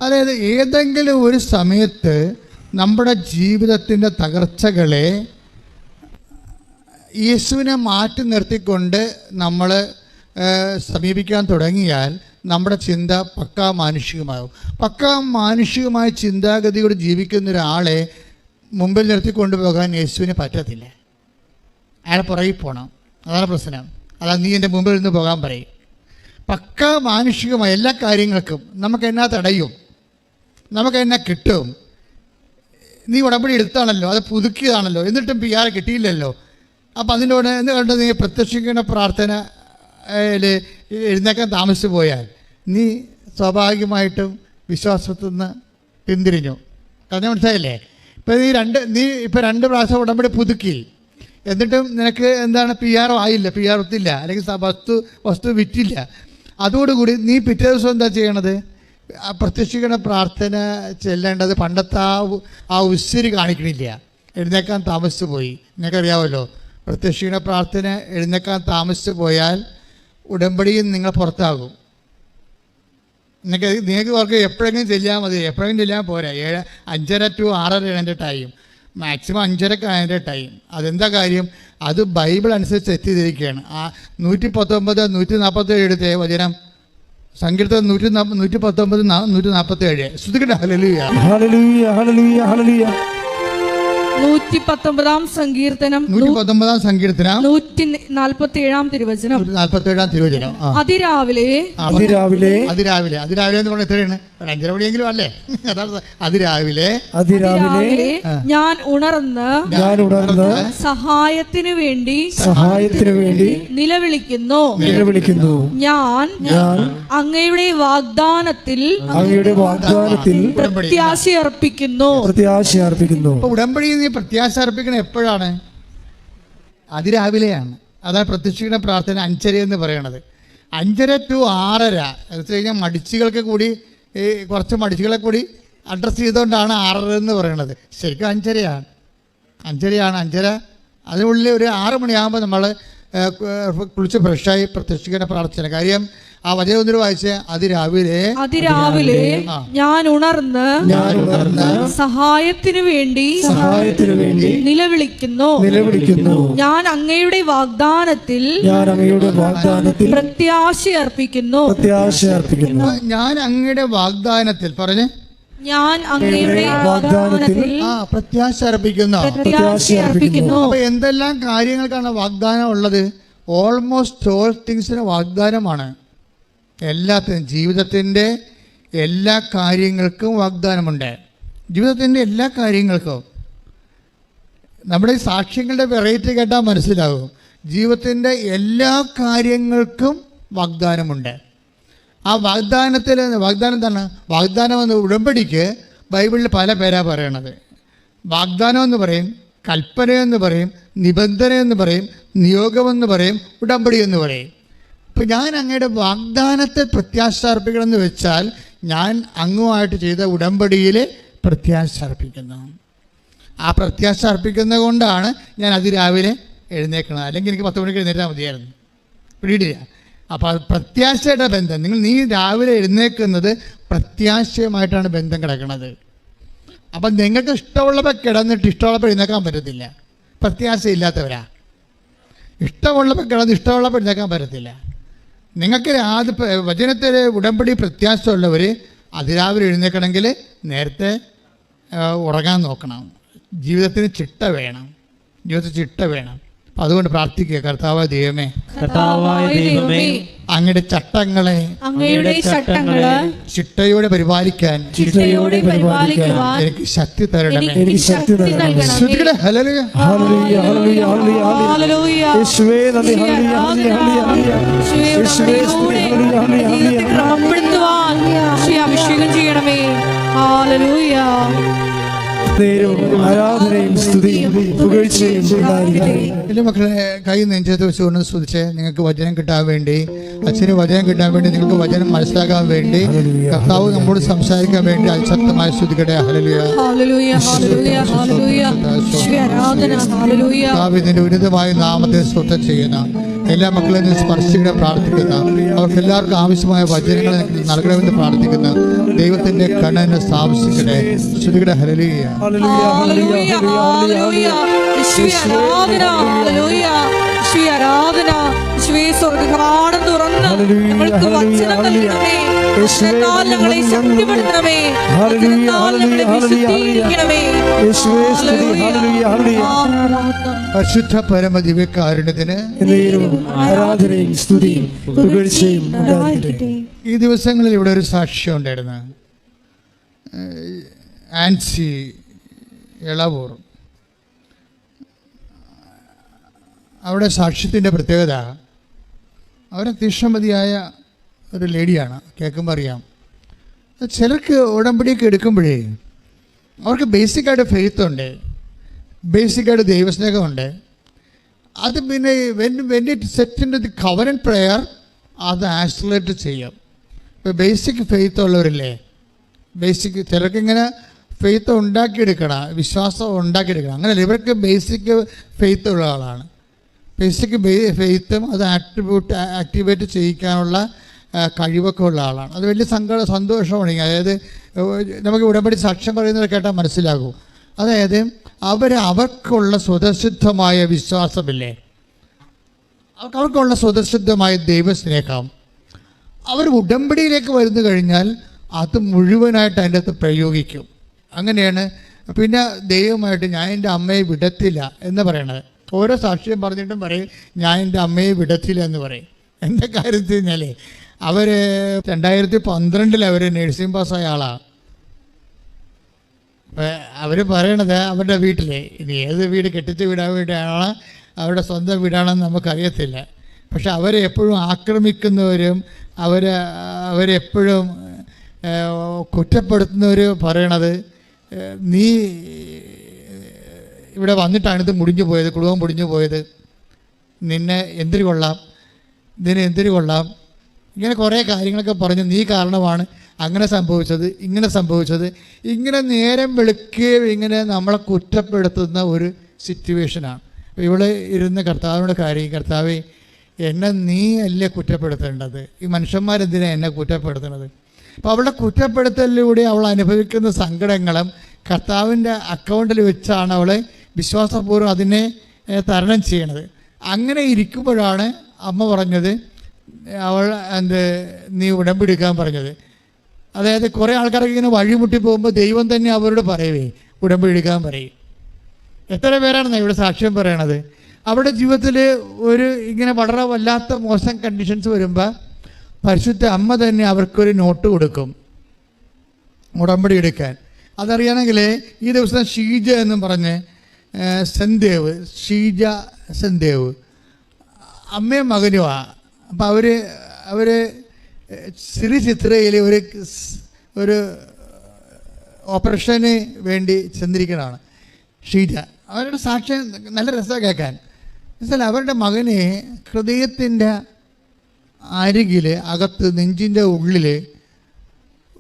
അതായത് ഏതെങ്കിലും ഒരു സമയത്ത് നമ്മുടെ ജീവിതത്തിൻ്റെ തകർച്ചകളെ യേശുവിനെ മാറ്റി നിർത്തിക്കൊണ്ട് നമ്മൾ സമീപിക്കാൻ തുടങ്ങിയാൽ നമ്മുടെ ചിന്ത പക്കാ മാനുഷികമാകും. പക്കാ മാനുഷികമായ ചിന്താഗതിയോട് ജീവിക്കുന്ന ഒരാളെ മുമ്പിൽ നിർത്തിക്കൊണ്ടുപോകാൻ യേശുവിന് പറ്റത്തില്ല. അയാളെ പുറകിൽ പോകണം. അതാണ് പ്രശ്നം. അതാ നീ എൻ്റെ മുമ്പിൽ നിന്ന് പോകാൻ പറയും. പക്കാ മാനുഷികമായ എല്ലാ കാര്യങ്ങൾക്കും നമുക്ക് എന്നാ തടയും, നമുക്ക് എന്നാ കിട്ടും. നീ ഉടമ്പടി എടുത്താണല്ലോ, അത് പുതുക്കിയതാണല്ലോ, എന്നിട്ടും PR കിട്ടിയില്ലല്ലോ. അപ്പം അതിനോട് എന്തുകൊണ്ട് നീ പ്രത്യക്ഷിക്കുന്ന പ്രാർത്ഥനയിൽ എഴുന്നേക്കാൻ താമസിച്ചു പോയാൽ നീ സ്വാഭാവികമായിട്ടും വിശ്വാസത്തിൽ നിന്ന് പിന്തിരിഞ്ഞു. കാരണം മനസ്സിലായില്ലേ? ഇപ്പം നീ ഇപ്പം 2 പ്രാവശ്യം ഉടമ്പടി പുതുക്കി, എന്നിട്ടും നിനക്ക് എന്താണ് PR ആയില്ല, PR ഒത്തില്ല, അല്ലെങ്കിൽ വസ്തു വിറ്റില്ല. അതോടുകൂടി നീ പിറ്റേ ദിവസം എന്താ ചെയ്യണത്? പ്രത്യക്ഷിക്കുന്ന പ്രാർത്ഥന ചെല്ലേണ്ടത് പണ്ടത്തെ ആ ഉസ്സിരി കാണിക്കണില്ല. എഴുന്നേക്കാൻ താമസിച്ചു പോയി. നിനക്കറിയാമല്ലോ, പ്രത്യക്ഷിക്കുന്ന പ്രാർത്ഥന എഴുന്നേക്കാൻ താമസിച്ചു പോയാൽ ഉടമ്പടിയിൽ നിങ്ങൾ പുറത്താകും. നിങ്ങൾക്ക് അവർക്ക് എപ്പോഴെങ്കിലും ചെല്ലാൻ മതി, എപ്പോഴെങ്കിലും ചെല്ലാൻ പോരാ. 5:30 to 6:30 എൻ്റെ ടൈം, മാക്സിമം 5:30 എൻ്റെ ടൈം. അതെന്താ കാര്യം? അത് ബൈബിൾ അനുസരിച്ച് എത്തിയിരിക്കുകയാണ്. 119, 147 എടുത്തേ വചനം, സങ്കീർത്തനം 119, 147. ശ്രുതിക്കട്ടെ. ഹല്ലേലൂയ, ഹല്ലേലൂയ, ഹല്ലേലൂയ, ഹല്ലേലൂയ. 119 സങ്കീർത്തനം 147 തിരുവചനം. അതിരാവിലെ എന്ന് പറഞ്ഞാൽ എത്രയാണ്? 5:30 മണിയെങ്കിലും അല്ലേ? അതാണ് അതിരാവിലെ ഞാൻ ഉണർന്ന് സഹായത്തിനു വേണ്ടി നിലവിളിക്കുന്നു. ഞാൻ അങ്ങയുടെ വാഗ്ദാനത്തിൽ പ്രത്യാശ അർപ്പിക്കുന്നു. ഉടമ്പടി നീ പ്രത്യാശ അർപ്പിക്കണം എപ്പോഴാണ്? അതിരാവിലെയാണ്. അതാണ് പ്രത്യക്ഷിക്കുന്ന പ്രാർത്ഥന 5:30 എന്ന് പറയണത്. 5:30 to 6:30 എന്ന് വെച്ച് കഴിഞ്ഞാൽ മടിച്ചുകൾക്ക് കൂടി, കുറച്ച് മടിച്ചുകളെ കൂടി അഡ്രസ്സ് ചെയ്തുകൊണ്ടാണ് 6:30 എന്ന് പറയണത്. ശരിക്കും 5:30 5:30. അതിനുള്ളിൽ ഒരു 6 മണിയാകുമ്പോൾ നമ്മൾ കുളിച്ച് ഫ്രഷായി പ്രത്യക്ഷിക്കുന്ന പ്രാർത്ഥന. കാര്യം ആ വചനം ഒന്നിട്ട് വായിച്ചേ. അതിരാവിലെ ഞാൻ ഉണർന്ന് സഹായത്തിനു വേണ്ടി നിലവിളിക്കുന്നു. ഞാൻ അങ്ങയുടെ വാഗ്ദാനത്തിൽ പ്രത്യാശ അർപ്പിക്കുന്നു. ഞാൻ അങ്ങയുടെ വാഗ്ദാനത്തിൽ പറഞ്ഞേ, ഞാൻ അങ്ങയുടെ വാഗ്ദാനത്തിൽ പ്രത്യാശ അർപ്പിക്കുന്നു. അപ്പൊ എന്തെല്ലാം കാര്യങ്ങൾക്കാണ് വാഗ്ദാനം ഉള്ളത്? ഓൾമോസ്റ്റ് ഓൾ തിങ്സിന് വാഗ്ദാനമാണ്. എല്ലാത്തിനും, ജീവിതത്തിൻ്റെ എല്ലാ കാര്യങ്ങൾക്കും വാഗ്ദാനമുണ്ട്. ജീവിതത്തിൻ്റെ എല്ലാ കാര്യങ്ങൾക്കും. നമ്മുടെ ഈ സാക്ഷ്യങ്ങളുടെ വെറൈറ്റി കേട്ടാൽ മനസ്സിലാകും. ജീവിതത്തിൻ്റെ എല്ലാ കാര്യങ്ങൾക്കും വാഗ്ദാനമുണ്ട്. ആ വാഗ്ദാനം എന്താണ്? വാഗ്ദാനം എന്ന ഉടമ്പടിക്ക് ബൈബിളിൽ പല പേരാ പറയണത്. വാഗ്ദാനം എന്ന് പറയും, കൽപ്പനയെന്ന് പറയും, നിബന്ധനയെന്ന് പറയും, നിയോഗമെന്ന് പറയും, ഉടമ്പടി എന്ന് പറയും. ഇപ്പം ഞാൻ അങ്ങയുടെ വാഗ്ദാനത്തെ പ്രത്യാശ അർപ്പിക്കണമെന്ന് വെച്ചാൽ ഞാൻ അങ്ങുമായിട്ട് ചെയ്ത ഉടമ്പടിയിൽ പ്രത്യാശ അർപ്പിക്കുന്നു. ആ പ്രത്യാശ അർപ്പിക്കുന്നത് കൊണ്ടാണ് ഞാൻ അതിരാവിലെ എഴുന്നേക്കുന്നത്. അല്ലെങ്കിൽ എനിക്ക് 10 മണിക്ക് എഴുന്നേറ്റാൽ മതിയായിരുന്നു. പിടിയില്ല. അപ്പോൾ പ്രത്യാശയുടെ ബന്ധം, നീ രാവിലെ എഴുന്നേൽക്കുന്നത് പ്രത്യാശയുമായിട്ടാണ് ബന്ധം കിടക്കുന്നത്. അപ്പം നിങ്ങൾക്ക് ഇഷ്ടമുള്ളപ്പോൾ കിടന്നിട്ട് ഇഷ്ടമുള്ളപ്പോൾ എഴുന്നേക്കാൻ പറ്റത്തില്ല. പ്രത്യാശ ഇല്ലാത്തവരാ. ഇഷ്ടമുള്ളപ്പോൾ കിടന്ന് ഇഷ്ടമുള്ളപ്പോൾ എഴുന്നേക്കാൻ പറ്റത്തില്ല. നിങ്ങൾക്ക് വചനത്തിൽ ഉടമ്പടി പ്രത്യാശ ഉള്ളവർ അതിരാവിലെ എഴുന്നേൽക്കണമെങ്കിൽ നേരത്തെ ഉറങ്ങാൻ നോക്കണം. ജീവിതത്തിന് ചിട്ട വേണം. അതുകൊണ്ട് പ്രാർത്ഥിക്കുക, കർത്താവായ ദൈവമേ, അങ്ങയുടെ ചട്ടങ്ങളെ ചിട്ടയോടെ പരിപാലിക്കാൻ എനിക്ക് ശക്തി തരണമേ. അഭിഷേകം ചെയ്യണമേ. ഹല്ലേലൂയ. ആരാധനയും സ്തുതിയും പുകഴ്ചയും എൻ്റെ മക്കളെ കൈ നെഞ്ചത്ത് വെച്ചുകൊണ്ട് സ്തുതിച്ച്, നിങ്ങൾക്ക് വചനം കിട്ടാൻ വേണ്ടി, അച്ഛന് വചനം കിട്ടാൻ വേണ്ടി, നിങ്ങൾക്ക് വചനം മനസ്സിലാക്കാൻ വേണ്ടി, കർത്താവ് നമ്മോട് സംസാരിക്കാൻ വേണ്ടി അതിശക്തമായി സ്തുതിക്കട്ടെ. ഹല്ലേലൂയ, ഹല്ലേലൂയ, ഹല്ലേലൂയ, ഹല്ലേലൂയ. ആരാധന. ഹല്ലേലൂയ. കർത്താവ് ഇതിന്റെ ഉന്നതമായ നാമത്തെ സ്തോത്രം ചെയ്യുന്ന എല്ലാ മക്കളെയും നീ സ്പർശിക്കണേ പ്രാർത്ഥിക്കുന്ന, അവർക്ക് എല്ലാവർക്കും ആവശ്യമായ വചനങ്ങൾ നൽകണമെന്ന് പ്രാർത്ഥിക്കുന്ന ദൈവത്തിന്റെ കണ്ണിനെ സ്ഥാപിക്കട്ടെ. ശ്രുതിയുടെ ഹല്ലേലൂയ. സ്വർഗ്ഗകവാടം തുറന്ന് ഞങ്ങൾക്ക് വചനം നൽകണമേ. ഞങ്ങളെ ശക്തിപ്പെടുത്തണമേ. പരിശുദ്ധ പരമ ദിവ്യകാരുണ്യത്തിന് ആരാധനയും സ്തുതിയും പുകഴ്ചയും ഉണ്ടാകട്ടെ. ഈ ദിവസങ്ങളിൽ ഇവിടെ ഒരു സാക്ഷ്യം ഉണ്ടായിരുന്നു. ആൻസി എളവൂർ. അവിടെ സാക്ഷ്യത്തിൻ്റെ പ്രത്യേകത, അവരെ തീക്ഷണമതിയായ ഒരു ലേഡിയാണ്. കേൾക്കുമ്പോൾ അറിയാം. ചിലർക്ക് ഉടമ്പടിയൊക്കെ എടുക്കുമ്പോഴേ അവർക്ക് ബേസിക്കായിട്ട് ഫെയ്ത്ത് ഉണ്ട്, ബേസിക്കായിട്ട് ദൈവസ്നേഹമുണ്ട്. അത് പിന്നെ when it set in the covenant prayer അത് ആക്സിലേറ്റ് ചെയ്യും. ഇപ്പോൾ ബേസിക് ഫെയ്ത്ത് ഉള്ളവരില്ലേ, ബേസിക് ചിലർക്കിങ്ങനെ ഫെയ്ത്ത് ഉണ്ടാക്കിയെടുക്കണം, വിശ്വാസം ഉണ്ടാക്കിയെടുക്കണം. അങ്ങനെയല്ല, ഇവർക്ക് ബേസിക് ഫെയ്ത്ത് ഉള്ള ആളാണ്. ബേസിക് ഫെയ്ത്തും അത് ആക്ടിവേറ്റ് ചെയ്യിക്കാനുള്ള കഴിവൊക്കെ ഉള്ള ആളാണ്. അത് വലിയ സന്തോഷമാണ്. അതായത് നമുക്ക് ഉടമ്പടി സാക്ഷ്യം പറയുന്നത് കേട്ടാൽ മനസ്സിലാകും. അതായത് അവർക്കുള്ള സ്വതസിദ്ധമായ വിശ്വാസമില്ലേ, അവർക്കുള്ള സ്വതസിദ്ധമായ ദൈവസ്നേഹം, അവർ ഉടമ്പടിയിലേക്ക് വരുന്നു കഴിഞ്ഞാൽ അത് മുഴുവനായിട്ട് അതിൻ്റെ അകത്ത് പ്രയോഗിക്കും. അങ്ങനെയാണ് പിന്നെ ദൈവമായിട്ട് ഞാൻ എൻ്റെ അമ്മയെ വിടത്തില്ല എന്ന് പറയണത്. ഓരോ സാക്ഷ്യം പറഞ്ഞിട്ടും പറയും ഞാൻ എൻ്റെ അമ്മയെ വിടത്തില്ല എന്ന് പറയും. എൻ്റെ കാര്യത്തിൽ കഴിഞ്ഞാൽ അവർ 2012 അവർ നഴ്സിംഗ് പാസ്സായ ആളാണ്. അവർ പറയണത് അവരുടെ വീട്ടിൽ, ഇനി ഏത് വീട് കെട്ടിച്ച വീടാൻ വേണ്ടിയാണോ അവരുടെ സ്വന്തം വീടാണെന്ന് നമുക്കറിയത്തില്ല, പക്ഷെ അവരെ എപ്പോഴും ആക്രമിക്കുന്നവരും അവരെപ്പോഴും കുറ്റപ്പെടുത്തുന്നവർ പറയണത് നീ ഇവിടെ വന്നിട്ടാണ് ഇത് മുടിഞ്ഞു പോയത്, കുടുംബം മുടിഞ്ഞു പോയത്, നിന്നെ എന്തിനു കൊള്ളാം, ഇതിന് എന്തിനു കൊള്ളാം, ഇങ്ങനെ കുറേ കാര്യങ്ങളൊക്കെ പറഞ്ഞ് നീ കാരണമാണ് അങ്ങനെ സംഭവിച്ചത്, ഇങ്ങനെ സംഭവിച്ചത്, ഇങ്ങനെ നേരം വെളുക്കുകയും ഇങ്ങനെ നമ്മളെ കുറ്റപ്പെടുത്തുന്ന ഒരു സിറ്റുവേഷനാണ്. ഇവിടെ ഇരുന്ന് കർത്താവിനോട് കാര്യം, കർത്താവേ എന്നെ നീ അല്ലേ കുറ്റപ്പെടുത്തേണ്ടത്, ഈ മനുഷ്യന്മാരെന്തിനാണ് എന്നെ കുറ്റപ്പെടുത്തുന്നത്. അപ്പോൾ അവളുടെ കുറ്റപ്പെടുത്തലിലൂടെ അവൾ അനുഭവിക്കുന്ന സങ്കടങ്ങളും കർത്താവിൻ്റെ അക്കൗണ്ടിൽ വെച്ചാണ് അവളെ വിശ്വാസപൂർവ്വം അതിനെ തരണം ചെയ്യണത്. അങ്ങനെ ഇരിക്കുമ്പോഴാണ് അമ്മ പറഞ്ഞത് അവൾ നീ ഉടമ്പെടുക്കാൻ പറഞ്ഞത്. അതായത് കുറേ ആൾക്കാരൊക്കെ ഇങ്ങനെ വഴിമുട്ടി പോകുമ്പോൾ ദൈവം തന്നെ അവരോട് പറയവേ ഉടമ്പെടുക്കാൻ പറയും. എത്ര പേരാണെന്ന് ഇവിടെ സാക്ഷ്യം പറയണത്. അവരുടെ ജീവിതത്തിൽ ഒരു ഇങ്ങനെ വളരെ വല്ലാത്ത മോശം കണ്ടീഷൻസ് വരുമ്പോൾ പരിശുദ്ധ അമ്മ തന്നെ അവർക്കൊരു നോട്ട് കൊടുക്കും ഉടമ്പടി എടുക്കാൻ. അതറിയണമെങ്കിൽ ഈ ദിവസം ഷീജ എന്നും പറഞ്ഞ് സെൻദേവ്, ഷീജ സെൻദേവ് അമ്മയും മകനുമാണ്. അപ്പം അവർ ശ്രീ ചിത്രയിൽ ഒരു ഓപ്പറേഷന് വേണ്ടി ചെന്നിരിക്കുന്നതാണ് ഷീജ. അവരുടെ സാക്ഷ്യം നല്ല രസമാണ് കേൾക്കാൻ. എന്നുവെച്ചാൽ അവരുടെ മകന് ഹൃദയത്തിൻ്റെ അരികിൽ അകത്ത് നെഞ്ചിൻ്റെ ഉള്ളിൽ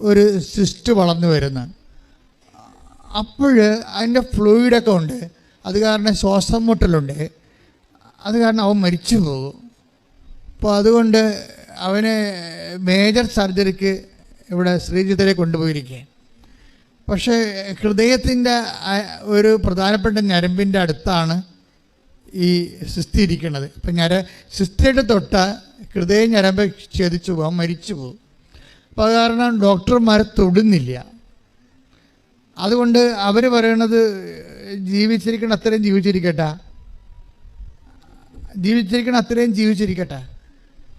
ഒരു സിസ്റ്റ് വളർന്നു വരുന്നു. അപ്പോൾ അതിൻ്റെ ഫ്ലൂയിഡൊക്കെ ഉണ്ട്, അത് കാരണം ശ്വാസം മുട്ടലുണ്ട്, അത് കാരണം അവൻ മരിച്ചു പോകും. അപ്പോൾ അതുകൊണ്ട് അവന് മേജർ സർജറിക്ക് ഇവിടെ ശ്രീജിത്തിലേക്ക് കൊണ്ടുപോയിരിക്കുക. പക്ഷേ ഹൃദയത്തിൻ്റെ ഒരു പ്രധാനപ്പെട്ട ഞരമ്പിൻ്റെ അടുത്താണ് ഈ സിസ്തി ഇരിക്കുന്നത്. ഇപ്പം സിസ്തിയുടെ തൊട്ട ഹൃദയ ഞരമ്പ് ഛേദിച്ചു പോകും, മരിച്ചു പോകും. അപ്പോൾ അത് കാരണം ഡോക്ടർമാരെ തൊടുന്നില്ല. അതുകൊണ്ട് അവർ പറയണത് ജീവിച്ചിരിക്കണം അത്രയും ജീവിച്ചിരിക്കട്ടെ, ജീവിച്ചിരിക്കണം അത്രയും ജീവിച്ചിരിക്കട്ടെ,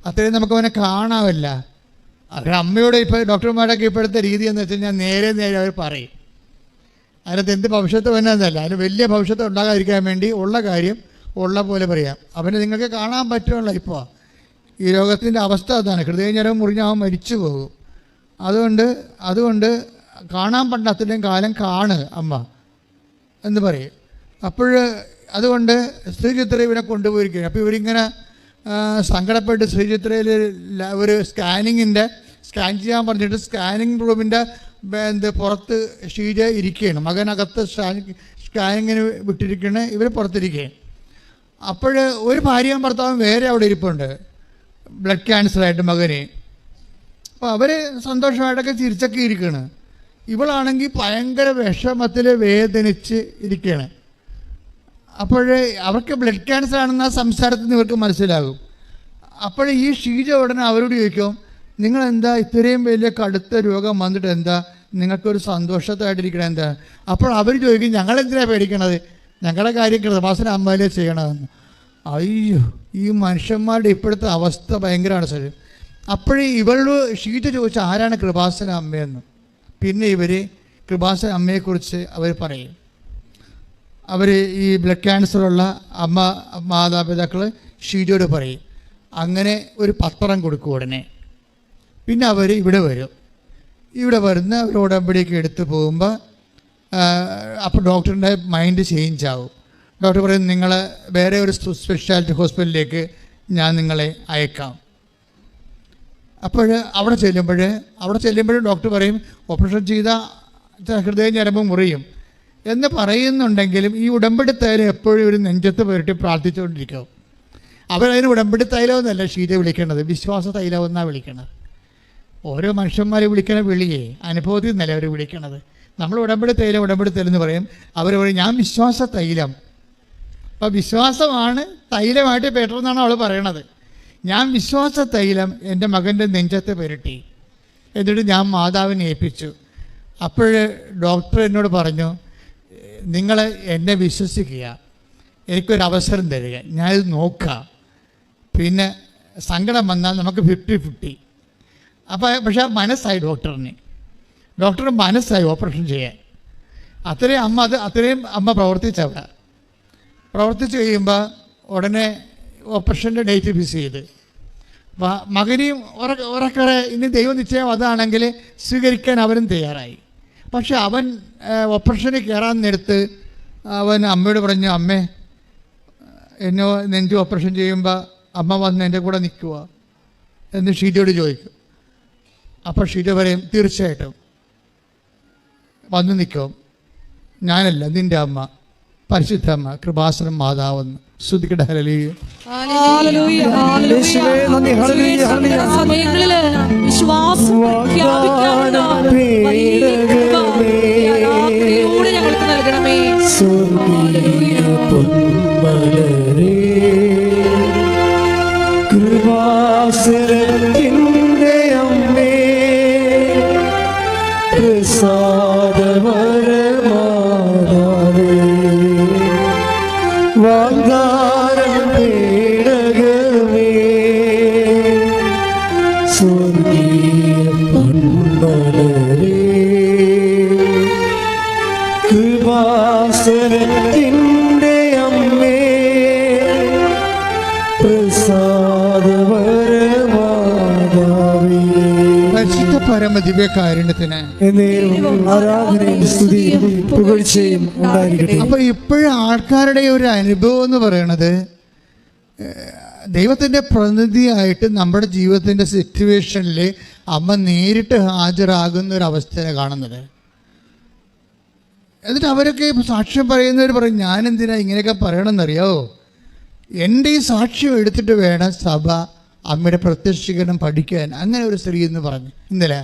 അത്രയും നമുക്ക് അവനെ കാണാമല്ല. അവർ അമ്മയോട് ഇപ്പോൾ ഡോക്ടർമാരൊക്കെ ഇപ്പോഴത്തെ രീതി എന്ന് വെച്ച് കഴിഞ്ഞാൽ നേരെ അവർ പറയും. അതിനകത്ത് എന്ത് ഭവിഷ്യത്ത് വന്നതല്ല, അതിന് വലിയ ഭവിഷ്യത്ത് ഉണ്ടാകാതിരിക്കാൻ വേണ്ടി ഉള്ള കാര്യം ഉള്ള പോലെ പറയാം. അവനെ നിങ്ങൾക്ക് കാണാൻ പറ്റുമല്ലോ. ഇപ്പോൾ ഈ രോഗത്തിൻ്റെ അവസ്ഥ അതാണ്, ഹൃദയഞരം മുറിഞ്ഞാൽ മരിച്ചു പോകും. അതുകൊണ്ട് കാണാൻ പറ്റാത്തതിൻ്റെയും കാലം കാണ് അമ്മ എന്ന് പറയും. അതുകൊണ്ട് ശ്രീചിത്ര ഇവനെ കൊണ്ടുപോയിരിക്കുകയാണ്. അപ്പോൾ ഇവരിങ്ങനെ സങ്കടപ്പെട്ട് ശ്രീചിത്രയിൽ ഒരു സ്കാൻ ചെയ്യാൻ പറഞ്ഞിട്ട് സ്കാനിങ് റൂമിൻ്റെ പുറത്ത് ഷീജ ഇരിക്കുകയാണ്. മകനകത്ത് സ്കാനിങ്ങിന് വിട്ടിരിക്കുകയാണ്, ഇവർ പുറത്തിരിക്കുകയാണ്. അപ്പോൾ ഒരു ഭാര്യയും ഭർത്താവും വേറെ അവിടെ ഇരിപ്പുണ്ട്, ബ്ലഡ് ക്യാൻസറായിട്ട് മകന്. അപ്പോൾ അവർ സന്തോഷമായിട്ടൊക്കെ ചിരിച്ചൊക്കെ ഇരിക്കുകയാണ്. ഇവളാണെങ്കിൽ ഭയങ്കര വിഷമത്തിൽ വേദനിച്ച് ഇരിക്കുകയാണ്. അപ്പോൾ അവർക്ക് ബ്ലഡ് ക്യാൻസർ ആണെന്ന് ആ സംസാരത്തിൽ നിന്ന് ഇവർക്ക് മനസ്സിലാകും. അപ്പോൾ ഈ ഷീജ ഉടനെ അവരോട് ചോദിക്കും, നിങ്ങളെന്താ ഇത്രയും വലിയ കടുത്ത രോഗം വന്നിട്ട് എന്താ നിങ്ങൾക്കൊരു സന്തോഷത്തായിട്ടിരിക്കണം എന്താ? അപ്പോൾ അവർ ചോദിക്കും, ഞങ്ങളെന്തിനാണ് പേടിക്കണത്, ഞങ്ങളുടെ കാര്യം കൃപാസന അമ്മയിലേ ചെയ്യണമെന്ന്. അയ്യോ, ഈ മനുഷ്യന്മാരുടെ ഇപ്പോഴത്തെ അവസ്ഥ ഭയങ്കരമാണ് സാർ. അപ്പോഴേ ഇവളോട് ഷീജ ചോദിച്ച ആരാണ് കൃപാസന അമ്മയെന്ന്. പിന്നെ ഇവർ കൃപാസന അമ്മയെക്കുറിച്ച് അവർ പറയും. അവർ ഈ ബ്ലഡ് ക്യാൻസറുള്ള അമ്മ മാതാപിതാക്കൾ ഷീജയോട് പറയും. അങ്ങനെ ഒരു പത്രം കൊടുക്കും ഉടനെ. പിന്നെ അവർ ഇവിടെ വരും. ഇവിടെ വരുന്ന അവർ ഉടമ്പടിയൊക്കെ എടുത്ത് പോകുമ്പോൾ അപ്പോൾ ഡോക്ടറിൻ്റെ മൈൻഡ് ചേഞ്ച് ആവും. ഡോക്ടർ പറയും, നിങ്ങൾ വേറെ ഒരു സ്പെഷ്യാലിറ്റി ഹോസ്പിറ്റലിലേക്ക് ഞാൻ നിങ്ങളെ അയക്കാം. അപ്പോൾ അവിടെ ചെല്ലുമ്പോൾ ഡോക്ടർ പറയും, ഓപ്പറേഷൻ ചെയ്ത ഹൃദയ ഞരമ്പ് മുറിയും എന്ന് പറയുന്നുണ്ടെങ്കിലും ഈ ഉടമ്പടി തൈലം എപ്പോഴും ഒരു നെഞ്ചത്ത് പുരട്ടി പ്രാർത്ഥിച്ചുകൊണ്ടിരിക്കും. അവരതിന് ഉടമ്പടി തൈലമെന്നല്ല ഷീജ വിളിക്കേണ്ടത്, വിശ്വാസ തൈലം എന്നാണ് വിളിക്കണത്. ഓരോ മനുഷ്യന്മാരെ വിളിക്കണ വിളിയേ അനുഭവത്തിൽ നിന്നല്ല അവർ വിളിക്കണത്. നമ്മൾ ഉടമ്പടി തൈലം എന്ന് പറയും. അവർ പറയും, ഞാൻ വിശ്വാസ തൈലം. അപ്പോൾ വിശ്വാസമാണ് തൈലമായിട്ട് പെട്ടെന്നാണ് അവൾ പറയണത്. ഞാൻ വിശ്വാസ തൈലം എൻ്റെ മകൻ്റെ നെഞ്ചത്ത് പുരട്ടി, എന്നിട്ട് ഞാൻ മാതാവിനെ ഏൽപ്പിച്ചു. അപ്പോൾ ഡോക്ടർ എന്നോട് പറഞ്ഞു, നിങ്ങൾ എന്നെ വിശ്വസിക്കുക, എനിക്കൊരവസരം തരിക, ഞാനിത് നോക്കാം, പിന്നെ സങ്കടം വന്നാൽ നമുക്ക് 50-50. അപ്പോൾ പക്ഷേ മനസ്സായി ഡോക്ടറിന് മനസ്സായി ഓപ്പറേഷൻ ചെയ്യാൻ. അത്രയും അമ്മ പ്രവർത്തിച്ച് കഴിയുമ്പോൾ ഉടനെ ഓപ്പറേഷൻ്റെ ഡേറ്റ് ഫിക്സ് ചെയ്ത്. അപ്പോൾ മകനെയും ഉറക്കറെ ഇനി ദൈവ നിശ്ചയം അതാണെങ്കിൽ സ്വീകരിക്കാൻ അവനും തയ്യാറായി. പക്ഷെ അവൻ ഓപ്പറേഷന് കയറാൻ നേരത്ത് അവൻ അമ്മയോട് പറഞ്ഞു, അമ്മേ എന്നെ നെഞ്ച് ഓപ്പറേഷൻ ചെയ്യുമ്പോൾ അമ്മ വന്ന് എൻ്റെ കൂടെ നിൽക്കുക എന്ന് ഷീജയോട് ചോദിക്കും. അപ്പോൾ ഷീജ പറയും, തീർച്ചയായിട്ടും വന്ന് നിൽക്കും, ഞാനല്ല നിൻ്റെ അമ്മ, പരിശുദ്ധ അമ്മ, കൃപാസനം മാതാവെന്ന്. ശ്രുതിക്കട്ടെ. ഹല്ലേലൂയ. വിശ്വാസം ഞങ്ങൾക്ക് നൽകണമേ. കൃപാസനത്തിൻ്റെ അമ്മേ, പ്രസാദവരമാതാവേ, വാഗ്ദാനം പേടകമേ, സ്വർഗീയ പൊന്മലരേ, കൃപാസനത്തിൻ്റെ അമ്മേ, പ്രസാദവരമാതാവേ, പരിശുദ്ധ പരമ ദിവ്യകാരുണ്യത്തിന് ആരാധനയും സ്തുതിയും പുകഴ്ചയും ഉണ്ടായിരിക്കട്ടെ. അപ്പോൾ ഇപ്പോഴും ആൾക്കാരുടെ ഒരു അനുഭവം എന്ന് പറയണത് ദൈവത്തിൻ്റെ പ്രതിനിധിയായിട്ട് നമ്മുടെ ജീവിതത്തിൻ്റെ സിറ്റുവേഷനിൽ അമ്മ നേരിട്ട് ഹാജരാകുന്ന ഒരു അവസ്ഥയാണ് കാണുന്നത്. എന്നിട്ട് അവരൊക്കെ സാക്ഷ്യം പറയുന്നവർ പറയും, ഞാനെന്തിനാ ഇങ്ങനെയൊക്കെ പറയണമെന്നറിയാമോ, എൻ്റെ ഈ സാക്ഷ്യം എടുത്തിട്ട് വേണം സഭ അമ്മയുടെ പ്രത്യക്ഷീകരണം പഠിക്കാൻ. അങ്ങനെ ഒരു സ്ത്രീ എന്ന് പറഞ്ഞു. ഇന്നലെ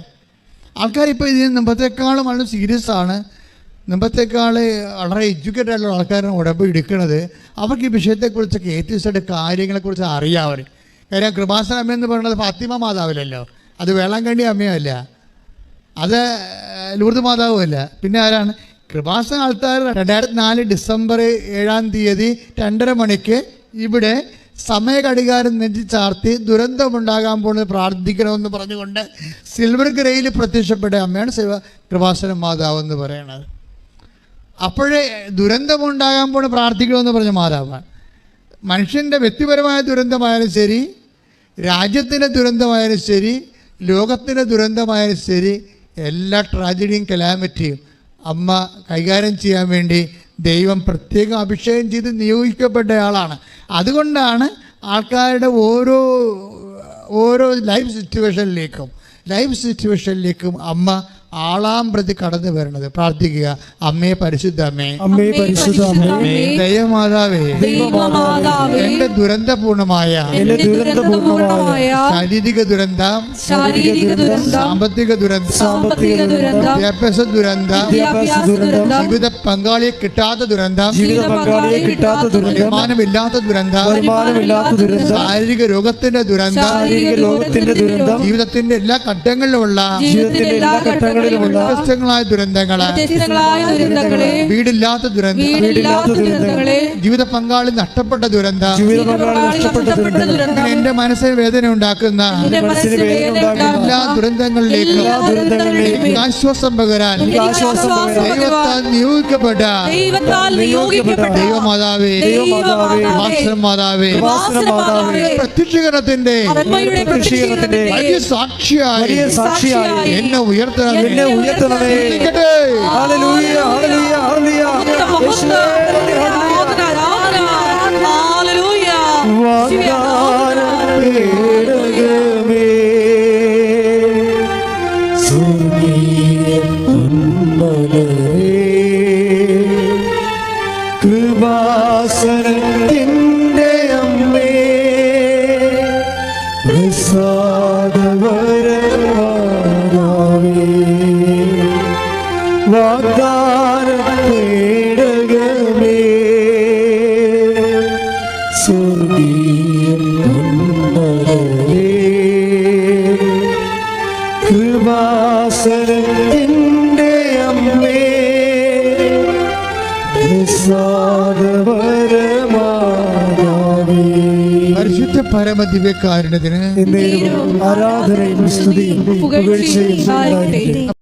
ആൾക്കാരിപ്പോൾ ഇതിന് മുമ്പത്തേക്കാളും വളരെ സീരിയസ് ആണ്, മുമ്പത്തേക്കാൾ വളരെ എഡ്യൂക്കേറ്റഡ് ആയിട്ടുള്ള ആൾക്കാരാണ് ഉടമ്പടി എടുക്കുന്നത്. അവർക്ക് ഈ വിഷയത്തെക്കുറിച്ചൊക്കെ ഏത്യസ്റ്റുടെ കാര്യങ്ങളെക്കുറിച്ച് അറിയാം അവർ. കാര്യം കൃപാസന അമ്മ എന്ന് പറയുന്നത് ഫാത്തിമ മാതാവില്ലല്ലോ, അത് വേളാങ്കണ്ണി അമ്മയല്ല, അത് ലൂർദ് മാതാവുമല്ല. പിന്നെ ആരാണ്? കൃപാസന ആൾക്കാർ 2004 ഡിസംബർ 7 2:30 മണിക്ക് ഇവിടെ സമയഘടികാരം നെഞ്ചി ചാർത്തി ദുരന്തമുണ്ടാകാൻ പോകുന്നത് പ്രാർത്ഥിക്കണമെന്ന് പറഞ്ഞുകൊണ്ട് സിൽവർ ഗ്രേയിൽ പ്രത്യക്ഷപ്പെട്ട അമ്മയാണ് കൃപാസന മാതാവ് എന്ന് പറയുന്നത്. അപ്പോഴേ ദുരന്തമുണ്ടാകാൻ പോകുന്നത് പ്രാർത്ഥിക്കണമെന്ന് പറഞ്ഞ മാതാവാണ്. മനുഷ്യൻ്റെ വ്യക്തിപരമായ ദുരന്തമായാലും ശരി, രാജ്യത്തിൻ്റെ ദുരന്തമായാലും ശരി, ലോകത്തിൻ്റെ ദുരന്തമായാലും ശരി, എല്ലാ ട്രാജഡിയും കലാമിറ്റിയും അമ്മ കൈകാര്യം ചെയ്യാൻ വേണ്ടി ദൈവം പ്രത്യേകം അഭിഷേകം ചെയ്ത് നിയോഗിക്കപ്പെട്ടയാളാണ്. അതുകൊണ്ടാണ് ആൾക്കാരുടെ ഓരോ ലൈഫ് സിറ്റുവേഷനിലേക്കും അമ്മ ആളാം പ്രതി കടന്നു വരണത്. പ്രാർത്ഥിക്കുക. അമ്മേ, പരിശുദ്ധ അമ്മേ, അമ്മേ പരിശുദ്ധ അമ്മേ, ദൈവമാതാവേ, ദൈവമാതാവേ, എന്റെ ദുരന്തപൂർണമായ എന്റെ ദുരന്തപൂർണമായ ശാരീരിക ദുരന്തം, സാമ്പത്തിക ദുരന്തം, വിദ്യാഭ്യാസ ദുരന്തം, ജീവിത പങ്കാളിയെ കിട്ടാത്ത ദുരന്തം, വരുമാനമില്ലാത്ത ദുരന്തം, ശാരീരിക രോഗത്തിന്റെ ദുരന്തം, ജീവിതത്തിന്റെ എല്ലാ ഘട്ടങ്ങളിലുമുള്ള വ്യത്യസ്തങ്ങളായ ദുരന്തങ്ങള്, വീടില്ലാത്ത ദുരന്തം, ജീവിത പങ്കാളി നഷ്ടപ്പെട്ട ദുരന്തം, എന്റെ മനസ്സിന് വേദന ഉണ്ടാക്കുന്ന എല്ലാ ദുരന്തങ്ങളിലേക്കും ആശ്വാസം പകരാൻ ദൈവത്താൽ നിയോഗിക്കപ്പെട്ട ദൈവമാതാവേ, മാതാവേ, പ്രത്യക്ഷീകരണത്തിന്റെ വലിയ സാക്ഷിയായി എന്നെ ഉയർത്തണമേ. ഹല്ലേലൂയ, ഹല്ലേലൂയ, ഹല്ലേലൂയ. വാഗ്ദാനം പേടകമേ, സ്വർഗീയ പൊന്മലരേ, കൃപാസനത്തിൻ്റെ അമ്മേ, പ്രസാദവരമാതാവേ, വാഗ്ദാനം പേടകമേ, സ്വർഗീയ പൊന്മലരേ, കൃപാസനത്തിൻ്റെ അമ്മേ, പ്രസാദവരമാതാവേ, പരിശുദ്ധ പരമദിവ്യകാരുണ്യത്തിന് എന്നേരവും ആരാധനയും സ്തുതിയും പുകഴ്ചയും ഉണ്ടായിരിക്കട്ടെ.